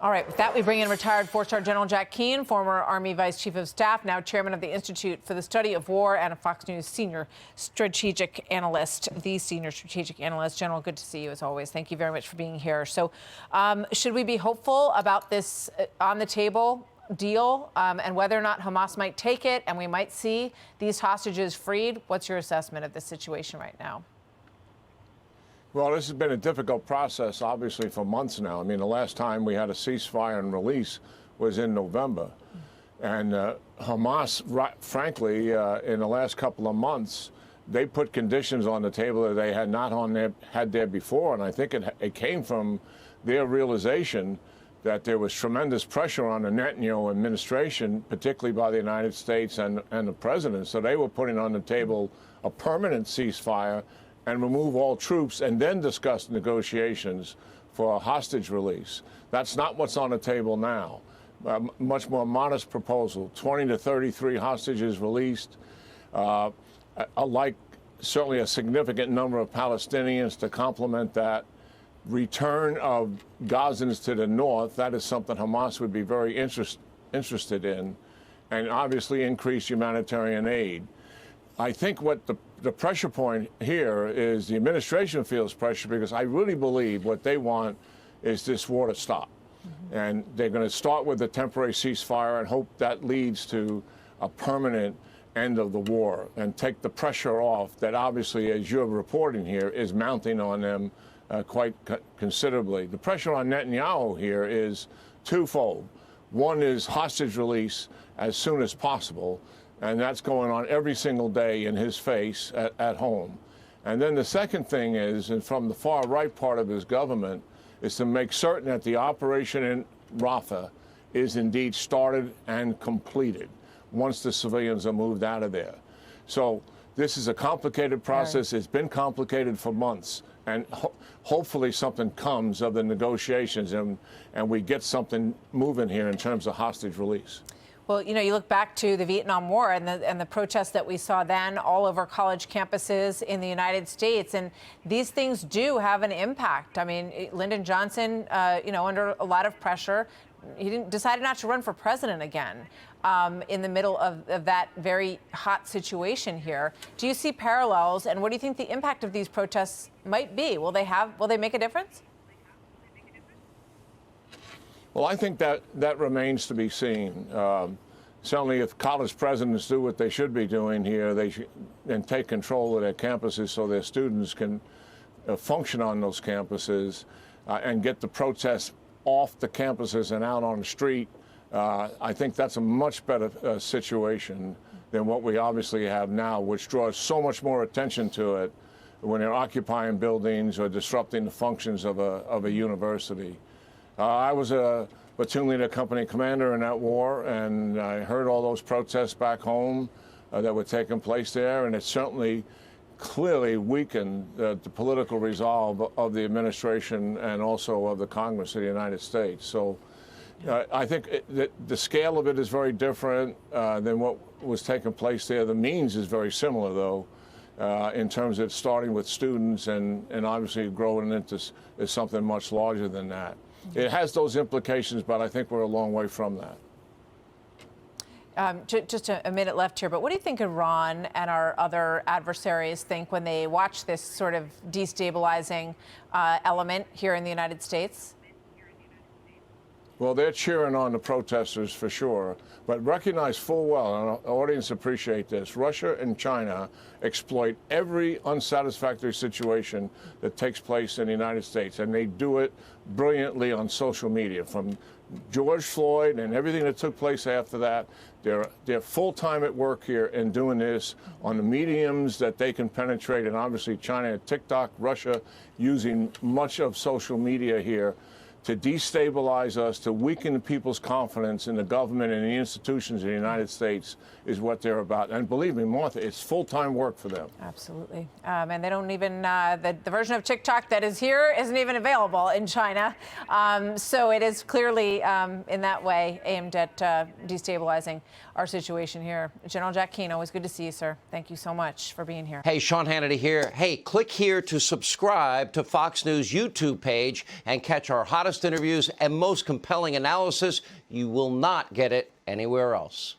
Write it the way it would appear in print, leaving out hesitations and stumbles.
All right, with that, we bring in retired four-star General Jack Keane, former Army Vice Chief of Staff, now chairman of the Institute for the Study of War, and a Fox News senior strategic analyst, the senior strategic analyst. General, good to see you as always. Thank you very much for being here. So should we be hopeful about this on the table deal and whether or not Hamas might take it and we might see these hostages freed? What's your assessment of the situation right now? Well, this has been a difficult process, obviously, for months now. I mean, the last time we had a ceasefire and release was in November. And Hamas, frankly, in the last couple of months, they put conditions on the table that they had not had there before. And I think it came from their realization that there was tremendous pressure on the Netanyahu administration, particularly by the United States and the president. So they were putting on the table a permanent ceasefire and remove all troops, and then discuss negotiations for a hostage release. That's not what's on the table now. Much more modest proposal, 20 to 33 hostages released, like certainly a significant number of Palestinians to complement that. Return of Gazans to the north, that is something Hamas would be very interested in, and obviously increase humanitarian aid. I think what the pressure point here is the administration feels pressure because I really believe what they want is this war to stop. And they're going to start with a temporary ceasefire and hope that leads to a permanent end of the war and take the pressure off that obviously, as you're reporting here, is mounting on them quite considerably. The pressure on Netanyahu here is twofold. One is hostage release as soon as possible. And that's going on every single day in his face at home. And then the second thing is, and from the far right part of his government, is to make certain that the operation in Rafah is indeed started and completed once the civilians are moved out of there. So this is a complicated process. It's been complicated for months. And hopefully something comes of the negotiations and we get something moving here in terms of hostage release. Well, you know, you look back to the Vietnam War and the protests that we saw then all over college campuses in the United States, and these things do have an impact. I mean, Lyndon Johnson, you know, under a lot of pressure, he decided not to run for president again in the middle of that very hot situation here. Do you see parallels, and what do you think the impact of these protests might be? Will they make a difference? Well, I think that remains to be seen. Certainly, if college presidents do what they should be doing here, they should and take control of their campuses so their students can function on those campuses and get the protests off the campuses and out on the street. I think that's a much better situation than what we obviously have now, which draws so much more attention to it when they're occupying buildings or disrupting the functions of a university. I was a platoon leader, company commander in that war, and I heard all those protests back home that were taking place there, and it certainly clearly weakened the political resolve of the administration and also of the Congress of the United States. So I think the scale of it is very different than what was taking place there. The means is very similar, though, in terms of starting with students and obviously growing into something much larger than that. It has those implications, but I think we're a long way from that. Just a minute left here, but what do you think Iran and our other adversaries think when they watch this sort of destabilizing element here in the United States? Well, they're cheering on the protesters for sure, but recognize full well, and our audience appreciate this, Russia and China exploit every unsatisfactory situation that takes place in the United States, and they do it brilliantly on social media. From George Floyd and everything that took place after that, they're full-time at work here and doing this on the mediums that they can penetrate, and obviously China, TikTok, Russia, using much of social media here to destabilize us, to weaken people's confidence in the government and the institutions of the United States is what they're about. And believe me, Martha, it's full-time work for them. Absolutely. And they don't even, the version of TikTok that is here isn't even available in China. So it is clearly, in that way, aimed at destabilizing our situation here. General Jack Keane, always good to see you, sir. Thank you so much for being here. Hey, Sean Hannity here. Hey, click here to subscribe to Fox News YouTube page and catch our hottest best interviews and most compelling analysis. You will not get it anywhere else.